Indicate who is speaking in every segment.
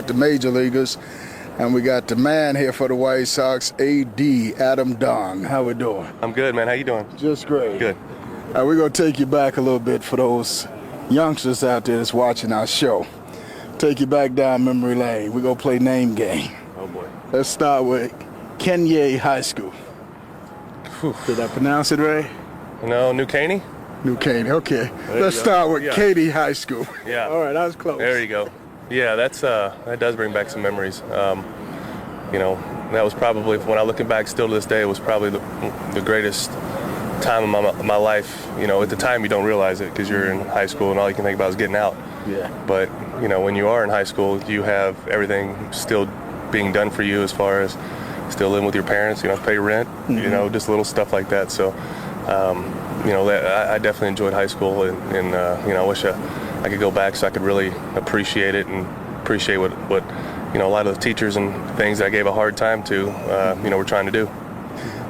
Speaker 1: with the major leaguers. And we got the man here for the White Sox, AD, Adam Dunn. How we doing?
Speaker 2: I'm good, man. How you doing?
Speaker 1: Just great.
Speaker 2: Good.
Speaker 1: We're going to take you back a little bit for those youngsters out there that's watching our show. Take you back down memory lane. We're going to play name game.
Speaker 2: Oh, boy.
Speaker 1: Let's start with Kenye High School.
Speaker 2: Whew.
Speaker 1: Did I pronounce it right?
Speaker 2: No, New Caney?
Speaker 1: New Caney, okay. Let's start with Katy High School.
Speaker 2: Yeah.
Speaker 1: All right, that was close.
Speaker 2: There you go. Yeah, that does bring back some memories. That was probably, when I looking back still to this day, it was probably the greatest time of my life. At the time you don't realize it because you're in high school and all you can think about is getting out.
Speaker 1: Yeah.
Speaker 2: But, when you are in high school, you have everything still being done for you as far as still living with your parents. You don't have to pay rent, just little stuff like that. So, I definitely enjoyed high school, and I wish I could go back so I could really appreciate it and appreciate what a lot of the teachers and things that I gave a hard time to, were trying to do.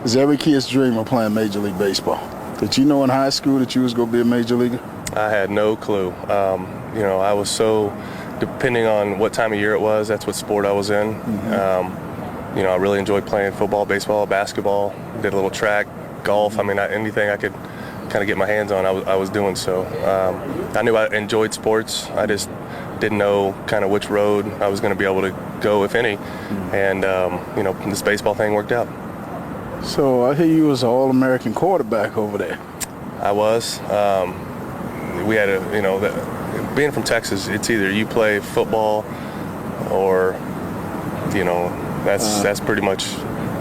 Speaker 1: Is every kid's dream of playing Major League Baseball? Did you know in high school that you was going to be a Major Leaguer?
Speaker 2: I had no clue. I was so, depending on what time of year it was, that's what sport I was in.
Speaker 1: Mm-hmm.
Speaker 2: I really enjoyed playing football, baseball, basketball, did a little track, golf. Anything I could kind of get my hands on, I was doing so. I knew I enjoyed sports. I just didn't know kind of which road I was going to be able to go, if any. And, this baseball thing worked out.
Speaker 1: So I hear you was an All-American quarterback over there.
Speaker 2: I was. We had being from Texas, it's either you play football or, that's pretty much,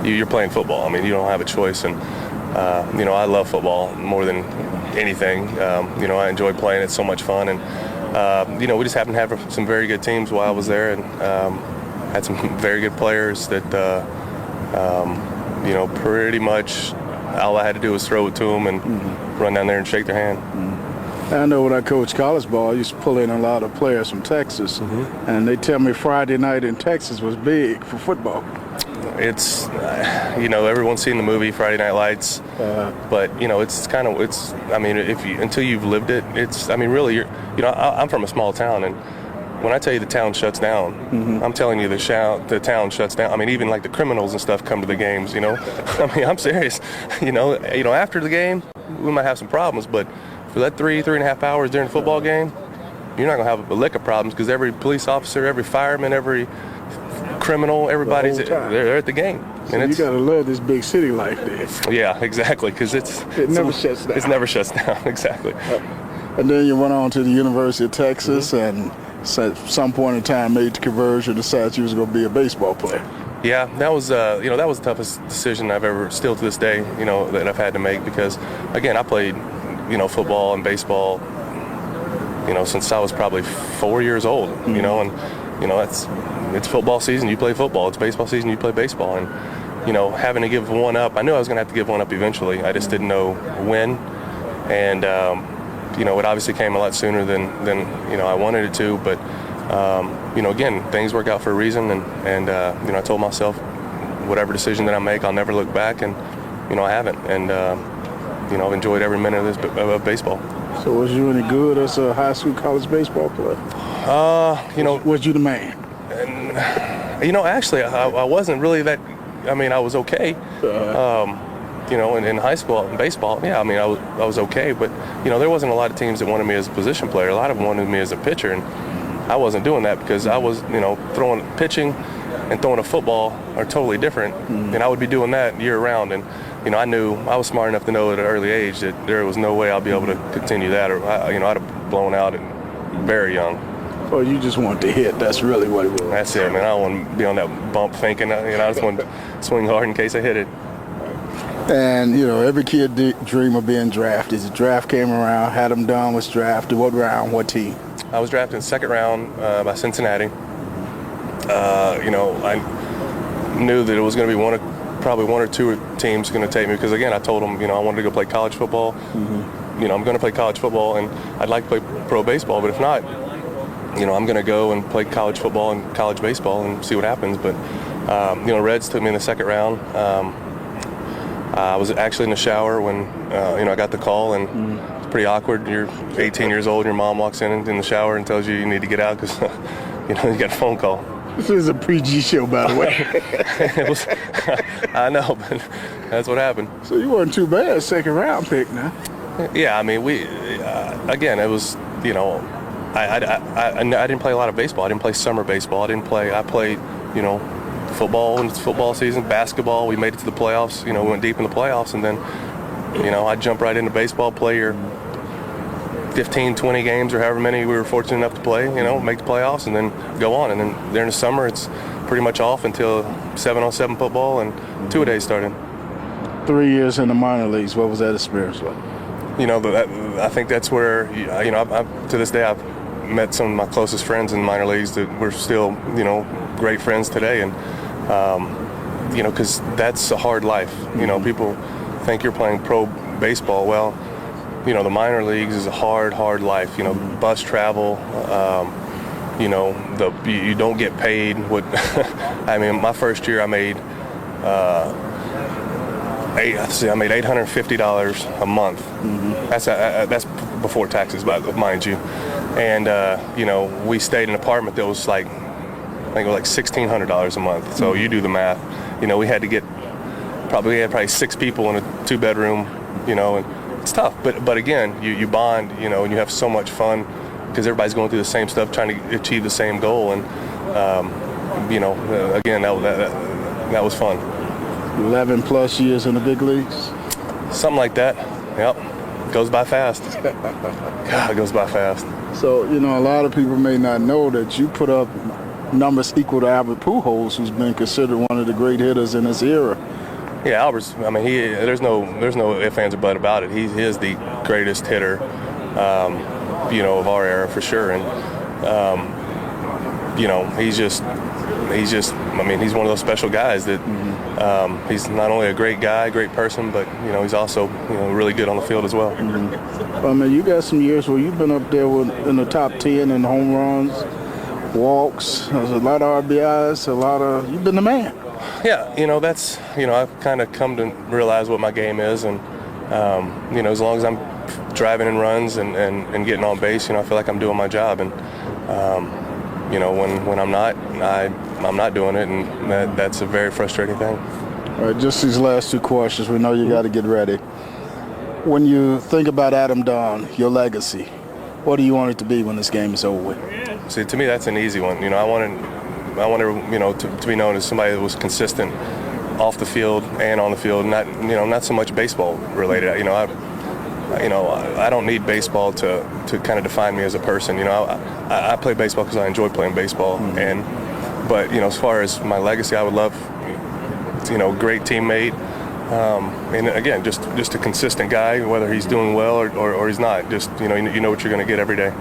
Speaker 2: you're playing football. You don't have a choice. And, I love football more than anything. I enjoy playing. It's so much fun. And, we just happened to have some very good teams while I was there, and had some very good players that, pretty much all I had to do was throw it to them and run down there and shake their hand.
Speaker 1: I know when I coached college ball, I used to pull in a lot of players from Texas, and they tell me Friday night in Texas was big for football.
Speaker 2: It's, everyone's seen the movie Friday Night Lights, but until you've lived it, really, I'm from a small town, and when I tell you the town shuts down, I'm telling you the town shuts down. Even like the criminals and stuff come to the games, I'm serious. After the game, we might have some problems, but for that 3.5 hours during the football game, you're not gonna have a lick of problems because every police officer, every fireman, every criminal, everybody's they're at the game.
Speaker 1: So and you got to love this big city life there.
Speaker 2: Yeah, exactly, because it
Speaker 1: never shuts down.
Speaker 2: It never shuts down, exactly.
Speaker 1: And then you went on to the University of Texas, and at some point in time made the conversion, decided you was going to be a baseball player.
Speaker 2: Yeah, that was that was the toughest decision I've ever, still to this day, that I've had to make, because again, I played football and baseball since I was probably 4 years old, and it's football season, you play football. It's baseball season, you play baseball. And, having to give one up, I knew I was going to have to give one up eventually. I just didn't know when. And, it obviously came a lot sooner than I wanted it to. But, again, things work out for a reason. And I told myself, whatever decision that I make, I'll never look back. And, I haven't. And, I've enjoyed every minute of baseball.
Speaker 1: So was you any good as a high school, college baseball player? Was you the man?
Speaker 2: And, actually, I wasn't really that. I was okay. In high school in baseball, yeah. I was okay, but there wasn't a lot of teams that wanted me as a position player. A lot of them wanted me as a pitcher, and I wasn't doing that because I was, pitching and throwing a football are totally different, and I would be doing that year round. And I knew, I was smart enough to know at an early age that there was no way I'll be able to continue that, or I'd have blown out very young.
Speaker 1: Well, you just want to hit. That's really what it was.
Speaker 2: That's it, man. I don't want to be on that bump thinking, I just want to swing hard in case I hit it.
Speaker 1: And, every kid dream of being drafted. The draft came around. Adam Dunn was drafted. What round? What team?
Speaker 2: I was drafted in the second round by Cincinnati. I knew that it was going to be probably one or two teams going to take me because, again, I told them, I wanted to go play college football. I'm going to play college football, and I'd like to play pro baseball, but if not, I'm going to go and play college football and college baseball and see what happens. But, Reds took me in the second round. I was actually in the shower when, I got the call, and it's pretty awkward. You're 18 years old, your mom walks in the shower and tells you need to get out because, you got a phone call.
Speaker 1: This is a PG show, by the way.
Speaker 2: It was, I know, but that's what happened.
Speaker 1: So you weren't too bad, second round pick now.
Speaker 2: Yeah, I mean, again, it was, I didn't play a lot of baseball. I didn't play summer baseball. I played, football when it's football season, basketball. We made it to the playoffs, we went deep in the playoffs, and then, I jumped right into baseball, play your 15, 20 games or however many we were fortunate enough to play, make the playoffs and then go on. And then during the summer, it's pretty much off until 7-on-7 football and two-a-days started.
Speaker 1: 3 years in the minor leagues, what was that experience like?
Speaker 2: I think that's where, to this day, I've met some of my closest friends in the minor leagues that we're still, great friends today. And, because that's a hard life. People think you're playing pro baseball. Well, the minor leagues is a hard life. Bus travel, you don't get paid. I mean, my first year I made $850 a month. That's before taxes, mind you. And we stayed in an apartment that was I think it was $1,600 a month. So you do the math. We had probably 6 people in a 2-bedroom. And it's tough, but again, you bond, and you have so much fun because everybody's going through the same stuff, trying to achieve the same goal, and again, that was fun.
Speaker 1: 11 plus years in the big leagues?
Speaker 2: Something like that. Yep. Goes by fast. God, it goes by fast.
Speaker 1: So, a lot of people may not know that you put up numbers equal to Albert Pujols, who's been considered one of the great hitters in this era.
Speaker 2: Yeah, Albert's, there's no ifs, ands, or buts about it. He is the greatest hitter, of our era for sure. And, he's one of those special guys that he's not only a great guy, great person, but, he's also, really good on the field as well.
Speaker 1: You got some years where you've been up there in the top 10 in home runs, walks, there's a lot of RBIs, you've been the man.
Speaker 2: Yeah, that's, I've kind of come to realize what my game is, and, as long as I'm driving in runs and getting on base, I feel like I'm doing my job, and, when I'm not, I'm not doing it, and that's a very frustrating thing.
Speaker 1: All right, just these last 2 questions. We know you got to get ready. When you think about Adam Dunn, your legacy, what do you want it to be when this game is over with?
Speaker 2: See, to me, that's an easy one. I want to be known as somebody that was consistent off the field and on the field, not so much baseball related. I don't need baseball to kind of define me as a person. I play baseball because I enjoy playing baseball, but as far as my legacy, I would love, great teammate, and again, just a consistent guy, whether he's doing well or he's not. Just you know what you're going to get every day.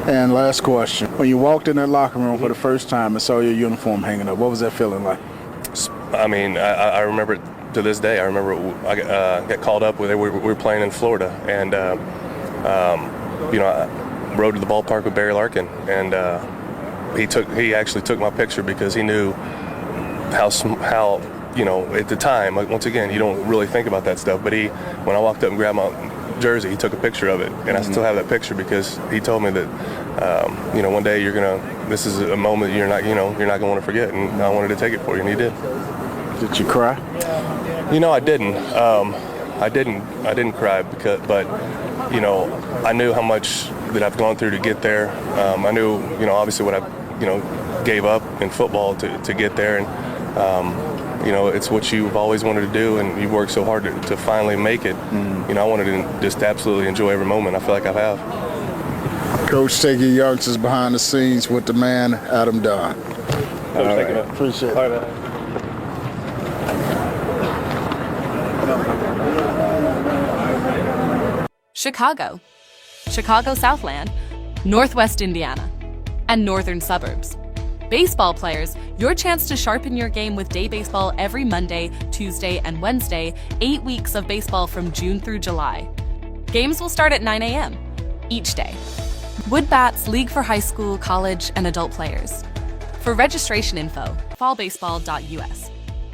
Speaker 1: And last question. When you walked in that locker room for the first time and saw your uniform hanging up, what was that feeling like?
Speaker 2: I remember it to this day. I remember I got called up. We were playing in Florida, and I rode to the ballpark with Barry Larkin, and he actually took my picture because he knew how at the time, once again, you don't really think about that stuff, but when I walked up and grabbed my jersey, he took a picture of it, and I still have that picture because he told me that one day this is a moment you're not going to want to forget, and I wanted to take it for you, and he did.
Speaker 1: Did you cry?
Speaker 2: I didn't. I didn't cry but I knew how much that I've gone through to get there. I knew obviously what I gave up in football to get there, and it's what you've always wanted to do, and you've worked so hard to finally make it. I wanted to just absolutely enjoy every moment. I feel like I have.
Speaker 1: Coach, taking youngsters behind the scenes with the man, Adam Dunn.
Speaker 2: All right.
Speaker 1: Appreciate it.
Speaker 2: All right, man.
Speaker 3: Chicago, Chicago Southland, Northwest Indiana, and Northern Suburbs. Baseball players, your chance to sharpen your game with day baseball every Monday, Tuesday, and Wednesday, 8 weeks of baseball from June through July. Games will start at 9 a.m. each day. Wood Bats League for high school, college, and adult players. For registration info, fallbaseball.us.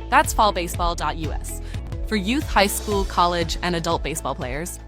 Speaker 3: That's fallbaseball.us. For youth, high school, college, and adult baseball players,